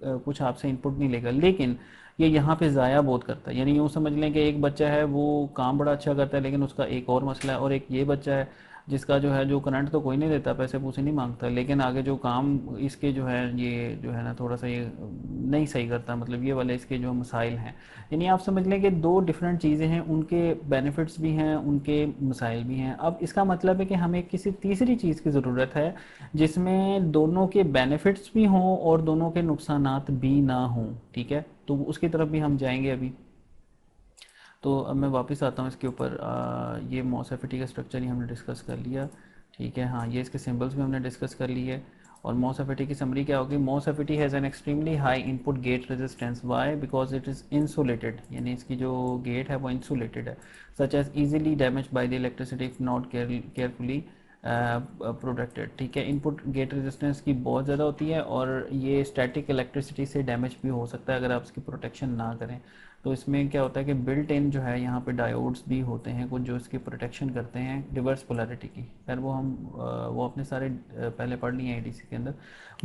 कुछ आपसे इनपुट नहीं लेगा। लेकिन ये यहाँ पे ज़ाया बहुत करता है, यानी यूँ समझ लें कि एक बच्चा है वो काम बड़ा अच्छा करता है, लेकिन उसका एक और मसला है। और एक ये बच्चा है जिसका जो है, जो करंट तो कोई नहीं देता, पैसे पूसे नहीं मांगता, लेकिन आगे जो काम इसके जो है, ये जो है ना थोड़ा सा ये नहीं सही करता, मतलब ये वाले इसके जो मसाइल हैं। यानी आप समझ लें कि दो डिफरेंट चीज़ें हैं, उनके बेनिफिट्स भी हैं, उनके मसाइल भी हैं। अब इसका मतलब है कि हमें किसी तीसरी चीज़ की ज़रूरत है जिसमें दोनों के बेनिफिट्स भी हों और दोनों के नुकसानात भी ना हों, ठीक है। तो उसकी तरफ भी हम जाएंगे अभी। तो अब मैं वापस आता हूँ इसके ऊपर। ये MOSFET का स्ट्रक्चर ही हमने डिस्कस कर लिया, ठीक है। हाँ, ये इसके सिंबल्स भी हमने डिस्कस कर लिए। और MOSFET की समरी क्या होगी, MOSFET has an extremely high input gate resistance, why, because it is insulated, यानी इसकी जो गेट है वो इंसुलेटेड है, such as easily damage by the electricity if not carefully protected, ठीक है। इनपुट गेट रेजिस्टेंस की बहुत ज़्यादा होती है, और ये स्टैटिक इलेक्ट्रिसिटी से डैमेज भी हो सकता है अगर आप इसकी प्रोटेक्शन ना करें। तो इसमें क्या होता है कि बिल्ट इन जो है यहाँ पे डायोड्स भी होते हैं कुछ, जो इसकी प्रोटेक्शन करते हैं रिवर्स पोलैरिटी की। खैर वो हम वो अपने सारे पहले पढ़ लिए हैं ADC के अंदर।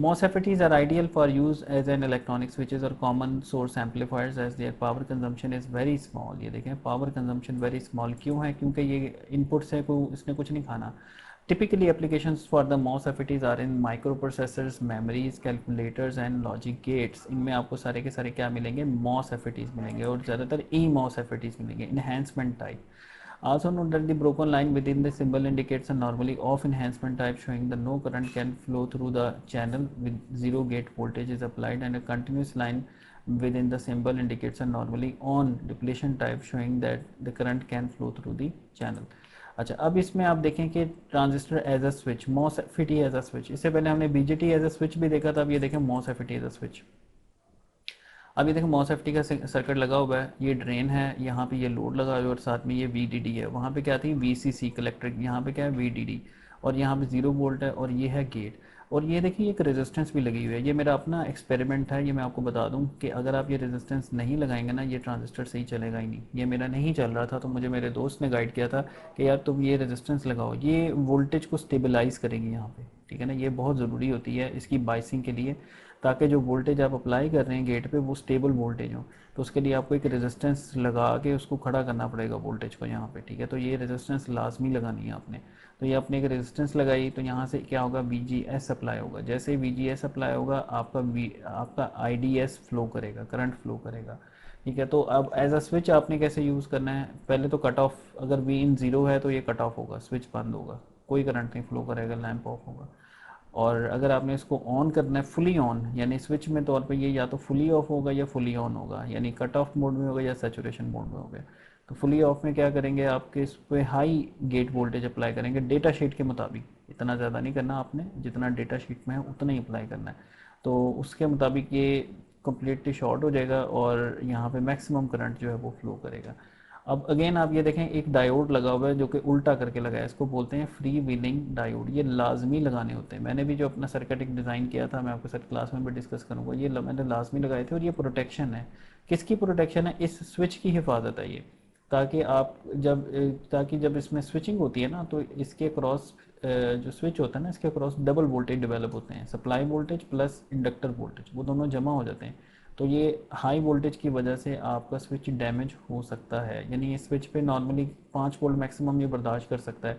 MOSFETs are ideal for use as an electronic switches और common source amplifiers as their power consumption is very small. ये देखें, पावर कंजम्पशन वेरी स्मॉल क्यों है, क्योंकि ये इनपुट से इसने कुछ नहीं खाना। Typically, applications for the MOSFETs are in microprocessors, memories, calculators and logic gates। इनमें आपको सारे के सारे क्या मिलेंगे, MOSFETs मिलेंगे, और ज़्यादातर eMOSFETs मिलेंगे, enhancement type। Also note that the broken line within the symbol indicates a normally off enhancement type, showing that no current can flow through the channel with zero gate voltage is applied, and a continuous line within the symbol indicates a normally on depletion type, showing that the current can flow through the channel। अच्छा, अब इसमें आप देखें कि transistor as a switch, MOSFET as a switch. इससे पहले हमने BJT as a switch भी देखा था, अब ये देखें MOSFET एज अ स्विच। अब ये देखो MOSFET का सर्किट लगा हुआ है, ये ड्रेन है, यहाँ पे ये लोड लगा हुआ है, और साथ में ये VDD है। वहाँ पे क्या थी, VCC कलेक्टर, यहाँ पे क्या है VDD, और यहाँ पे 0 वोल्ट है, और ये है गेट। और ये देखिए एक रेजिस्टेंस भी लगी हुई है। ये मेरा अपना एक्सपेरिमेंट है, ये मैं आपको बता दूं कि अगर आप ये रेजिस्टेंस नहीं लगाएंगे ना, ये ट्रांजिस्टर सही चलेगा ही नहीं। ये मेरा नहीं चल रहा था, तो मुझे मेरे दोस्त ने गाइड किया था कि यार तुम ये रेजिस्टेंस लगाओ, ये वोल्टेज को स्टेबलाइज करेगी यहाँ पे, ठीक है ना। ये बहुत ज़रूरी होती है इसकी बाइसिंग के लिए, ताकि जो वोल्टेज आप अप्लाई कर रहे हैं गेट पे वो स्टेबल वोल्टेज हो। तो उसके लिए आपको एक रेजिस्टेंस लगा के उसको खड़ा करना पड़ेगा वोल्टेज को यहाँ पे, ठीक है। तो ये रेजिस्टेंस लाजमी लगानी है आपने। तो ये आपने एक रेजिस्टेंस लगाई, तो यहाँ से क्या होगा, VGS अप्लाई होगा। जैसे ही VGS अप्लाई होगा, आपका IDS फ्लो करेगा, करंट फ्लो करेगा, ठीक है। तो अब एज अ स्विच आपने कैसे यूज़ करना है, पहले तो कट ऑफ, अगर Vin 0 है तो ये कट ऑफ होगा, स्विच बंद होगा, कोई करंट नहीं फ्लो करेगा, लैंप ऑफ होगा। और अगर आपने इसको ऑन करना है फुली ऑन, यानी स्विच में तौर पे ये या तो फुली ऑफ होगा या फुली ऑन होगा, यानी कट ऑफ मोड में होगा या सैचुरेशन मोड में होगा। तो फुली ऑफ में क्या करेंगे, आपके इस पे हाई गेट वोल्टेज अप्लाई करेंगे डेटा शीट के मुताबिक। इतना ज़्यादा नहीं करना आपने, जितना डेटा शीट में है उतना ही अप्लाई करना है। तो उसके मुताबिक ये कम्प्लीटली शॉर्ट हो जाएगा, और यहाँ पे मैक्सिमम करंट जो है वो फ्लो करेगा। अब अगेन आप ये देखें एक डायोड लगा हुआ है जो कि उल्टा करके लगा है, इसको बोलते हैं फ्री व्हीलिंग डायोड। ये लाजमी लगाने होते हैं। मैंने भी जो अपना सर्किट एक डिज़ाइन किया था, मैं आपके साथ क्लास में भी डिस्कस करूँगा, ये मैंने लाजमी लगाए थे। और ये प्रोटेक्शन है, किसकी प्रोटेक्शन है? इस स्विच की हिफाजत है ये, ताकि आप जब ताकि जब इसमें स्विचिंग होती है ना, तो इसके क्रॉस जो स्विच होता है ना, इसके क्रॉस डबल वोल्टेज डेवलप होते हैं, supply voltage plus inductor voltage, वो दोनों जमा हो जाते हैं। तो ये हाई वोल्टेज की वजह से आपका स्विच डैमेज हो सकता है। यानी ये स्विच पे नॉर्मली 5 वोल्ट मैक्सिमम ये बर्दाश्त कर सकता है,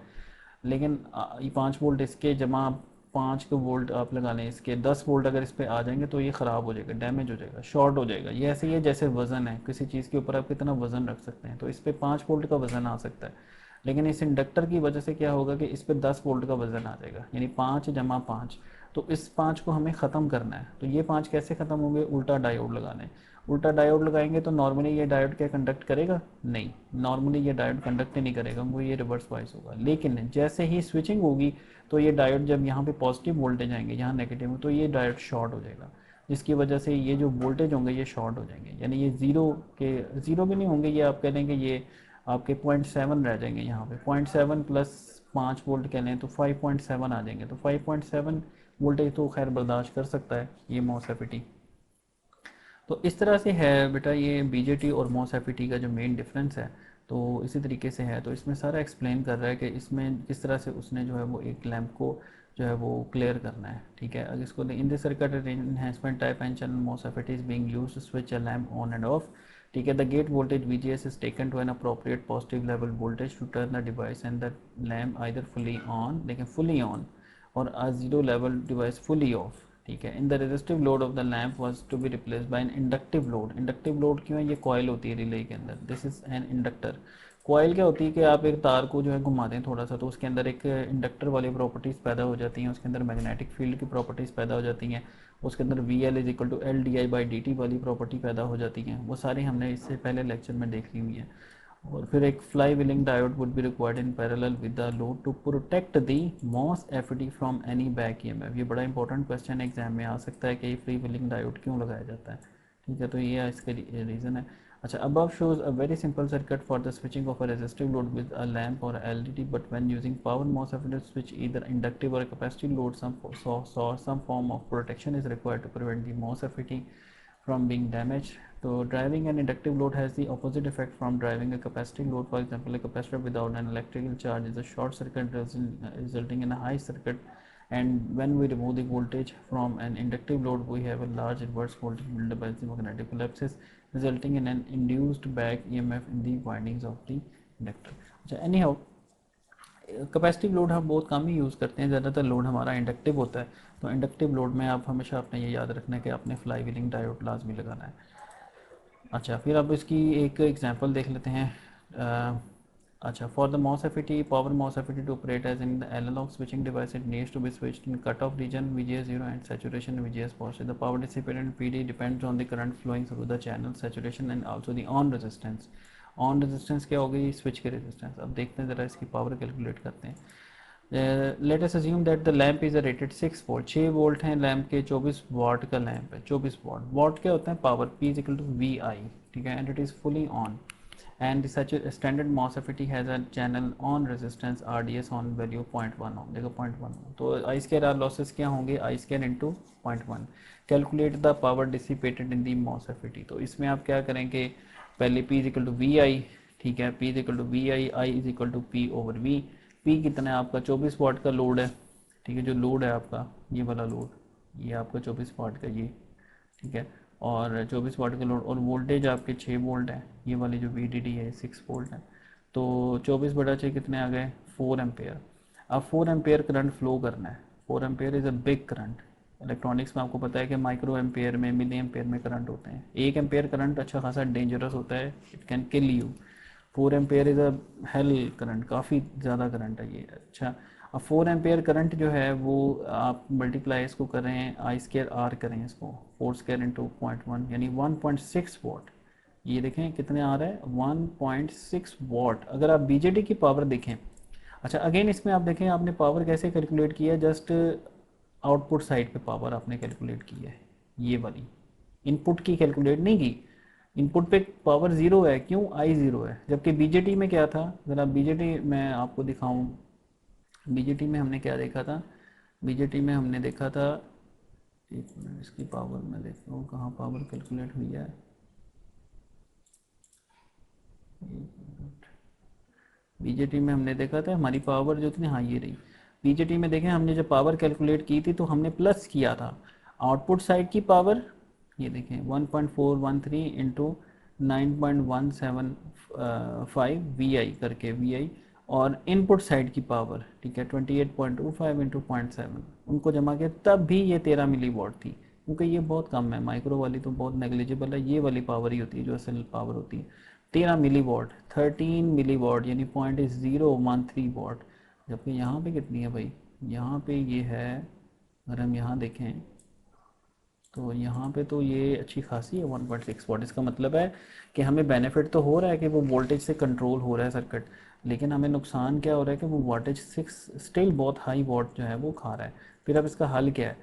लेकिन ये 5 वोल्ट इसके जमा 5 वोल्ट आप लगा लें, इसके 10 वोल्ट अगर इस पर आ जाएंगे तो ये ख़राब हो जाएगा, डैमेज हो जाएगा, शॉर्ट हो जाएगा। ये ऐसे ही है जैसे वज़न है, किसी चीज़ के ऊपर आप कितना वज़न रख सकते हैं, तो इस पर 5 वोल्ट का वज़न आ सकता है। लेकिन इस इंडक्टर की वजह से क्या होगा कि इस पर 10 वोल्ट का वज़न आ जाएगा, यानी 5 × 5। तो इस 5 को हमें ख़त्म करना है। तो ये 5 कैसे ख़त्म होंगे? उल्टा डायोड लगाने। उल्टा डायोड लगाएंगे तो नॉर्मली ये डायोड क्या कंडक्ट करेगा? नहीं, नॉर्मली ये डायोड कंडक्ट ही नहीं करेगा, वो ये रिवर्स वाइज होगा। लेकिन जैसे ही स्विचिंग होगी तो ये डायोड जब यहाँ पे पॉजिटिव वोल्टेज आएंगे, यहाँ नेगेटिव में, तो ये डायोड शॉर्ट हो जाएगा, जिसकी वजह से ये जो वोल्टेज होंगे ये शॉर्ट हो जाएंगे। यानी ये ज़ीरो भी नहीं होंगे, ये आप कह लेंगे ये आपके 0.7 रह जाएंगे। यहाँ पे 0.7 प्लस 5 वोल्ट कह लें तो 5.7 आ जाएंगे। तो 5.7 वोल्टेज तो खैर बर्दाश्त कर सकता है ये MOSFET। तो इस तरह से है बेटा ये BJT और MOSFET का जो मेन डिफरेंस है, तो इसी तरीके से है। तो इसमें सारा एक्सप्लेन कर रहा है कि इसमें किस तरह से उसने जो है वो एक लैंप को जो है वो क्लियर करना है। ठीक है, अगर इसको in this circuit enhancement type N channel MOSFET is being used to switch a lamp on and off. ठीक है, the gate voltage VGS is taken to an appropriate positive level voltage to turn the device and the lamp either fully on, देखें fully on, और a zero level device fully off. ठीक है, in the resistive load of the lamp was to be replaced bye N inductive load. Inductive load क्यों है? ये coil होती है relay के अंदर, this is an inductor. Coil क्या होती है कि आप एक तार को जो है घुमा दें थोड़ा सा, तो उसके अंदर एक इंडक्टर वाली प्रॉपर्टीज़ पैदा हो जाती हैं, उसके अंदर मैग्नेटिक फील्ड की प्रॉपर्टीज़ पैदा हो जाती हैं, उसके अंदर VL is equal to LDI/dt वाली प्रॉपर्टी पैदा हो जाती हैं। वो सारी हमने इससे पहले लेक्चर में देख ली हुई है। और फिर एक fly wheeling diode would be required in parallel with the load to protect the MOSFET from any back EMF। ये बड़ा इंपॉर्टेंट क्वेश्चन एग्जाम में आ सकता है कि ये फ्री व्हीलिंग डायोड क्यों लगाया जाता है। ठीक है, तो ये इसका रीज़न है। अच्छा, above shows a very simple circuit for the switching of a resistive load with a lamp or LED, but when using power MOSFET to switch either inductive or capacitive load, some form of protection is required to prevent the MOSFET from being damaged. So driving an inductive load has the opposite effect from driving a capacitive load. For example, a capacitor without an electrical charge is a short circuit, resulting in a high circuit. And when we remove the voltage from an inductive load, we have a large inverse voltage built by the magnetic collapses, resulting in an induced back EMF in the windings of the inductor. Anyhow, capacitive load हम बहुत कम ही use करते हैं, ज़्यादातर load हमारा inductive होता है। तो inductive load में आप हमेशा आपने ये याद रखना है कि आपने फ्लाई व्हीलिंग डायोड लाजमी लगाना है। अच्छा, फिर अब इसकी एक एग्जांपल देख लेते हैं। अच्छा, for the MOSFET power MOSFET to operate as in the analog switching device, it needs to be switched in cut off region VGS 0 and saturation VGS positive. The power dissipated in PD depends on the current flowing through the channel, saturation and also the on resistance. On resistance क्या होगी? Switch के resistance. अब देखते हैं ज़रा इसकी power calculate करते हैं। Let us assume that the lamp is a rated 6 volt. 6 volt हैं लैंप के, 24 वाट का लैंप है, 24 वाट। वाट क्या होता है? Power. P is equal to VI। ठीक है, and it is fully on and such a standard MOSFET has a channel on resistance RDS on value 0.1 ohm। देखो 0.1 ohm, तो I square R losses क्या होंगे? I square into 0.1। Calculate the power dissipated in the MOSFET। तो इसमें आप क्या करेंगे? पहले P is equal to VI। ठीक है, P is equal to VI, I is equal to P over V। P कितना है आपका? 24 वाट का लोड है। ठीक है, जो लोड है आपका ये वाला लोड, ये आपका 24 वाट का ये। ठीक है, और 24 वाट का लोड, और वोल्टेज आपके 6 वोल्ट है, ये वाली जो VDD है 6 वोल्ट है। तो 24/6 कितने आ गए? 4 एम्पेयर। अब 4 एम्पेयर करंट फ्लो करना है। 4 ampere is a big current. Electronics में आपको पता है कि माइक्रो एम्पेयर में, मिली एम्पेयर में करंट होते हैं। 1 एम्पेयर करंट अच्छा खासा डेंजरस होता है, it can kill you. 4 ampere is a hello current, काफ़ी ज़्यादा करंट है ये। अच्छा, अब 4 एम्पेयर करंट जो है वो आप मल्टीप्लाई इसको करें, I स्केयर R करें इसको, 4 स्केयर इंटू 0.1 यानी 1.6 वाट। ये देखें कितने आ रहा है? 1.6 वाट। अगर आप BJT की पावर देखें, अच्छा अगेन इसमें आप देखें आपने पावर कैसे कैलकुलेट किया, जस्ट आउटपुट साइड पे पावर आपने कैलकुलेट की है, ये वाली इनपुट की कैलकुलेट नहीं की। इनपुट पे पावर ज़ीरो है, क्यों? आई ज़ीरो है। जबकि बीजेटी में क्या था, ज़रा बीजेटी मैं आपको दिखाऊं, बीजेटी में हमने क्या देखा था, बीजेटी में हमने देखा था, एक मिनट इसकी पावर मैं देखता हूँ कहाँ पावर कैलकुलेट हुई है। बीजेटी में हमने देखा था हमारी पावर जो थी, हाँ ये रही। बीजेटी में देखें हमने जब पावर कैलकुलेट की थी तो हमने प्लस किया था आउटपुट साइड की पावर, ये देखें 1.413 इंटू 9.175 वी आई करके वी आई, और इनपुट साइड की पावर, ठीक है, 28.25 इंटू 0.7, उनको जमा किया तब भी ये 13 मिली वॉट थी। क्योंकि ये बहुत कम है, माइक्रो वाली तो बहुत नेग्लिजिबल है, ये वाली पावर ही होती है जो असल पावर होती है। 13 मिली वॉट, 13 मिली वॉट यानी 0.013 वॉट। जबकि यहाँ पे कितनी है भाई, यहाँ पे ये है, अगर हम यहाँ देखें तो यहाँ पे तो ये अच्छी खासी है 1.6 वॉट। इसका मतलब है कि हमें बेनिफिट तो हो रहा है कि वो वोल्टेज से कंट्रोल हो रहा है सर्किट, लेकिन हमें नुकसान क्या हो रहा है कि वो वोल्टेज सिक्स स्टिल बहुत हाई वॉट जो है वो खा रहा है। फिर अब इसका हल क्या है?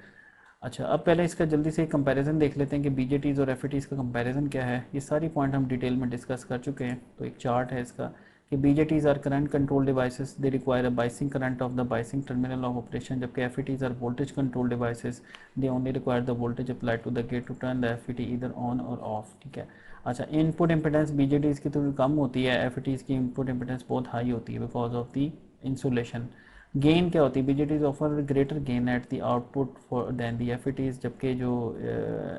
अच्छा, अब पहले इसका जल्दी से कंपैरिजन देख लेते हैं कि बीजेटीज़ और एफईटीज़ का कंपैरिजन क्या है। ये सारी पॉइंट हम डिटेल में डिस्कस कर चुके हैं। तो एक चार्ट है इसका कि BJTs are current control devices, they require a biasing current of the biasing terminal of operation, जबकि FETs are voltage control devices, they only require the voltage applied to the gate to turn the FET either on और off, ठीक है। अच्छा, input impedance बीजेटीज़ की थोड़ी कम होती है, एफईटीज़ की इनपुट इम्पिडेंस बहुत हाई होती है because of the insulation. Gain क्या होती है? BJTs offer greater gain at the output for than the FETs, जबकि जो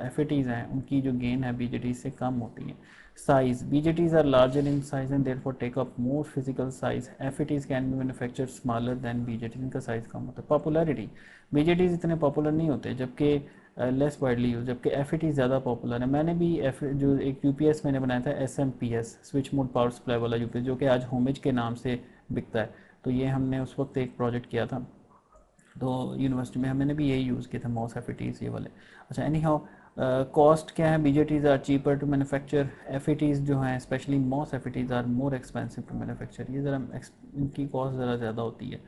एफईटीज हैं उनकी जो गेन है बीजेटीज से कम होती है। Size, BJTs are larger in size and therefore take up more physical size, FETs can be manufactured smaller than BJTs, इनका साइज कम होता है। पॉपुलैरिटी, बीजेटीज इतने पॉपुलर नहीं होते, जबकि लेस वाइडली यूज, जबकि एफईटीज ज़्यादा पॉपुलर है। मैंने भी एफ जो एक यूपीएस मैंने बनाया था, S M P S, switch mode power supply वाला यूपीएस, जो कि आज होमेज के नाम से बिकता है। तो ये हमने उस वक्त एक प्रोजेक्ट किया था, तो यूनिवर्सिटी में मैंने भी यही यूज़ किया था, मॉस एफ ये वाले। अच्छा, एनी हाउ, कॉस्ट क्या है? BJTs are cheaper to manufacture, F जो हैं especially MOS F are more expensive to manufacture, ये ज़रा इनकी कॉस्ट ज़रा ज़्यादा होती है।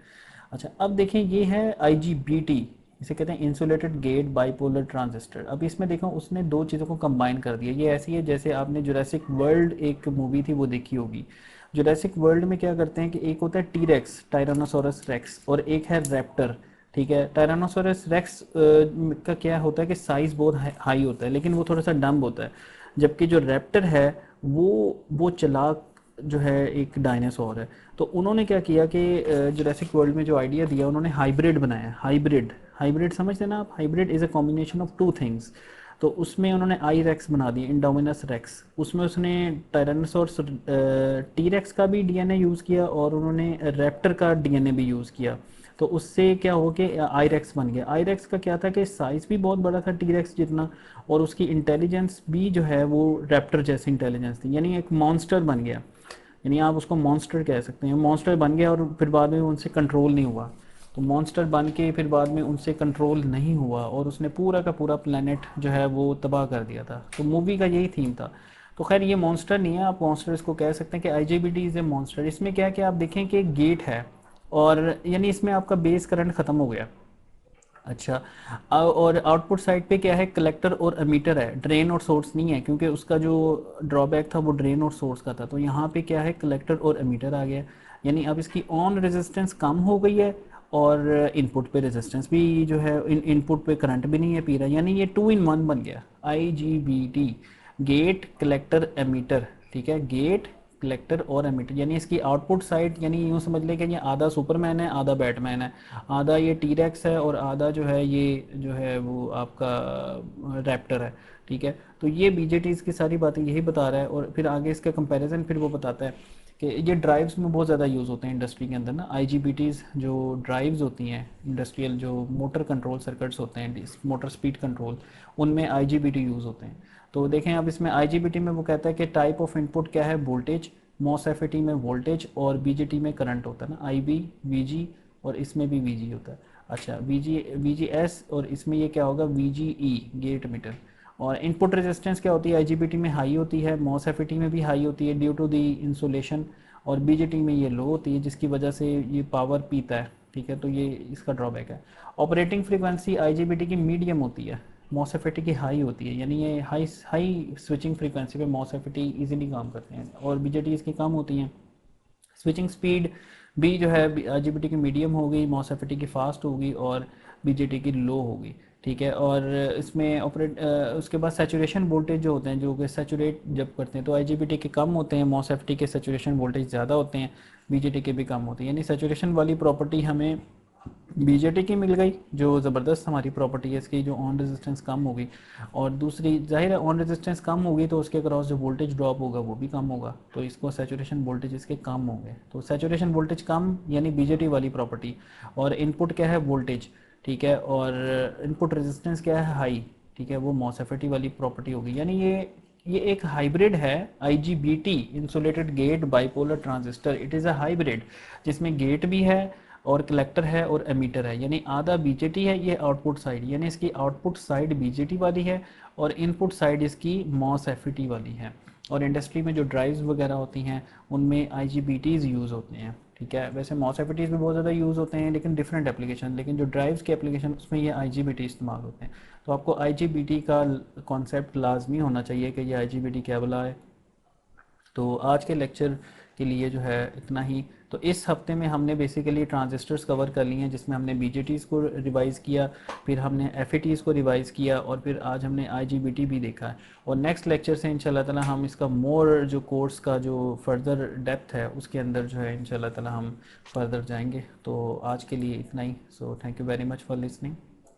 अच्छा, अब देखें ये है IGBT, इसे कहते हैं इंसुलेटेड गेट बाइपोलर ट्रांजिस्टर। अब इसमें देखो उसने दो चीज़ों को कंबाइन कर दिया। ये ऐसी है जैसे आपने जुरासिक वर्ल्ड एक मूवी थी वो देखी होगी। जुरासिक वर्ल्ड में क्या करते हैं कि एक होता है टीरेक्स, टायरानोसोरस रेक्स, और एक है रैप्टर, ठीक है। टायरानोसोरस रेक्स का क्या होता है कि साइज़ बहुत हाई होता है, लेकिन वो थोड़ा सा डम्ब होता है। जबकि जो रैप्टर है वो चालाक जो है एक डायनासोर है। तो उन्होंने क्या किया कि जुरासिक वर्ल्ड में जो आइडिया दिया, उन्होंने हाइब्रिड बनाया। हाइब्रिड, हाइब्रिड समझते हैं ना आप? Hybrid is a combination of two things. तो उसमें उन्होंने आई रेक्स बना दिए, इंडोमिनस रेक्स। उसमें उसने टायरानोसोरस टी रेक्स का भी डीएनए यूज़ किया और उन्होंने रैप्टर का डीएनए भी यूज़ किया। तो उससे क्या हो कि आई रेक्स बन गया। आई रेक्स का क्या था कि साइज़ भी बहुत बड़ा था टी रेक्स जितना, और उसकी इंटेलिजेंस भी जो है वो रैप्टर जैसी इंटेलिजेंस थी, यानी एक मॉन्स्टर बन गया। यानी आप उसको मॉन्स्टर कह सकते हैं। मॉन्स्टर बन गया और फिर बाद में उनसे कंट्रोल नहीं हुआ। तो मॉन्स्टर बन के फिर बाद में उनसे कंट्रोल नहीं हुआ और उसने पूरा का पूरा प्लेनेट जो है वो तबाह कर दिया था। तो मूवी का यही थीम था। तो खैर ये मॉन्स्टर नहीं है, आप मॉन्स्टर इसको कह सकते हैं कि IGBT इज़ ए मॉन्स्टर। इसमें क्या है कि आप देखें कि एक गेट है, और यानी इसमें आपका बेस करंट ख़त्म हो गया। अच्छा, और आउटपुट साइड पे क्या है? कलेक्टर और एमीटर है, ड्रेन और सोर्स नहीं है, क्योंकि उसका जो ड्रॉबैक था वो ड्रेन और सोर्स का था। तो यहाँ पे क्या है? कलेक्टर और एमीटर आ गया। यानी अब इसकी ऑन रेजिस्टेंस कम हो गई है, और इनपुट पे रेजिस्टेंस भी जो है, इनपुट पे करंट भी नहीं है पी रहा, यानी ये 2 in 1 बन गया। IGBT, गेट कलेक्टर एमीटर, ठीक है, गेट कलेक्टर और एमीटर। यानी इसकी आउटपुट साइड, यानी यूँ समझ लें कि ये आधा सुपरमैन है आधा बैटमैन है, आधा ये टीरेक्स है और आधा जो है ये जो है वो आपका रैप्टर है, ठीक है। तो ये बीजेटीज़ की सारी बातें यही बता रहा है, और फिर आगे इसका कंपैरिजन फिर वो बताता है कि ये ड्राइव्स में बहुत ज़्यादा यूज़ होते हैं इंडस्ट्री के अंदर ना। IGBTs जो ड्राइव्स होती हैं इंडस्ट्रियल, जो मोटर कंट्रोल सर्किट्स होते हैं, मोटर स्पीड कंट्रोल, उनमें IGBT यूज़ होते हैं। तो देखें अब इसमें IGBT में वो कहता है कि टाइप ऑफ इनपुट क्या है? वोल्टेज। मॉस एफ में वोल्टेज, और बीजेटी में करंट होता है ना, IB, VG, और इसमें भी VG होता है। अच्छा, VGS, और इसमें ये क्या होगा? VGE, gate meter. और इनपुट रेजिस्टेंस क्या होती है? IGBT में हाई होती है, मॉस एफ में भी हाई होती है ड्यू टू दी इंसुलेशन, और बीजेटी में ये लो होती है जिसकी वजह से ये पावर पीता है, ठीक है। तो ये इसका ड्रॉबैक है। ऑपरेटिंग फ्रीक्वेंसी IGBT की मीडियम होती है, मॉसफेटी की हाई होती है, यानी ये हाई हाई स्विचिंग फ्रीक्वेंसी पे मॉसफेटी इजीली काम करते हैं, और बीजेटी इसकी कम होती हैं। स्विचिंग स्पीड भी जो है आईजीबीटी की मीडियम होगी, मॉसफेटी की फास्ट होगी, और बीजेटी की लो होगी। ठीक है, और इसमें ऑपरेट उसके बाद सैचुरेशन वोल्टेज जो होते हैं, जो कि सैचुरेट जब करते हैं तो आईजीबीटी के कम होते हैं, मॉसफेटी के सैचुरेशन वोल्टेज ज़्यादा होते हैं, बीजेटी के भी कम होते हैं। यानी सैचुरेशन वाली प्रॉपर्टी हमें बीजेटी की मिल गई, जो ज़बरदस्त हमारी प्रॉपर्टी है इसकी, जो ऑन रेजिस्टेंस कम होगी, और दूसरी जाहिर है ऑन रेजिस्टेंस कम होगी तो उसके क्रॉस जो वोल्टेज ड्रॉप होगा वो भी कम होगा, तो इसको सैचुरेशन वोल्टेज इसके कम होंगे। तो सैचुरेशन वोल्टेज कम यानी बीजेटी वाली प्रॉपर्टी, और इनपुट क्या है वोल्टेज, ठीक है, और इनपुट रेजिस्टेंस क्या है हाई, ठीक है, वो मॉसफेटी वाली प्रॉपर्टी होगी। यानी ये एक हाइब्रिड है IGBT, insulated gate bipolar transistor. It is a hybrid जिसमें गेट भी है और कलेक्टर है और एमीटर है, यानी आधा बीजेटी है, ये आउटपुट साइड, यानी इसकी आउटपुट साइड बीजेटी वाली है और इनपुट साइड इसकी मॉसफेटी वाली है। और इंडस्ट्री में जो ड्राइव्स वगैरह होती हैं उनमें आईजीबीटीज़ यूज़ होते हैं। ठीक है, वैसे मॉसफेटीज़ भी बहुत ज़्यादा यूज़ होते हैं लेकिन डिफरेंट एप्लीकेशन, लेकिन जो ड्राइव्स के एप्लीकेशन उसमें ये आईजीबीटी इस्तेमाल होते हैं। तो आपको आईजीबीटी का कॉन्सेप्ट लाजमी होना चाहिए कि ये आईजीबीटी क्या बला है। तो आज के लेक्चर के लिए जो है इतना ही। तो इस हफ्ते में हमने बेसिकली ट्रांजिस्टर्स कवर कर लिए हैं, जिसमें हमने बीजेटीज़ को रिवाइज़ किया, फिर हमने एफईटीज़ को रिवाइज़ किया, और फिर आज हमने आईजीबीटी भी देखा है। और नेक्स्ट लेक्चर से इंशाल्लाह ताला हम इसका मोर जो कोर्स का जो फर्दर डेप्थ है उसके अंदर जो है इंशाल्लाह ताला हम फर्दर जाएंगे। तो आज के लिए इतना ही। So thank you very much for listening.